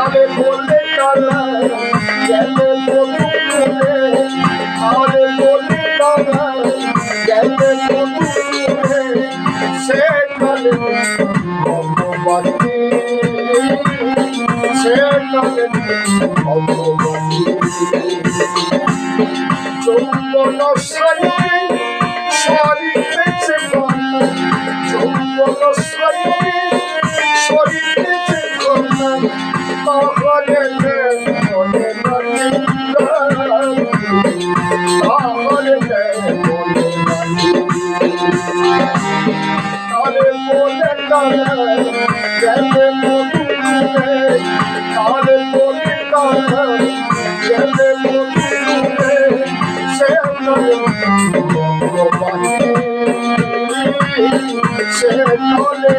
আরে বলে কালা গেলে বন্ধুরে, আরে বলে কালা গেলে বন্ধুরে, সে কালে ভগবতী, সে কালে ভগবতী। যৌবন শরীরে শরীরেছে কন্যা, যৌবন শরীরে শরীরেছে কন্যা, তাহলে মনে রাখি, তাহলে মনে রাখি। আরে বলে কালা গেলে মধুরে, আরে বলে কালা গেলে মধুরে, সে কালে ভগবতী, সে কালে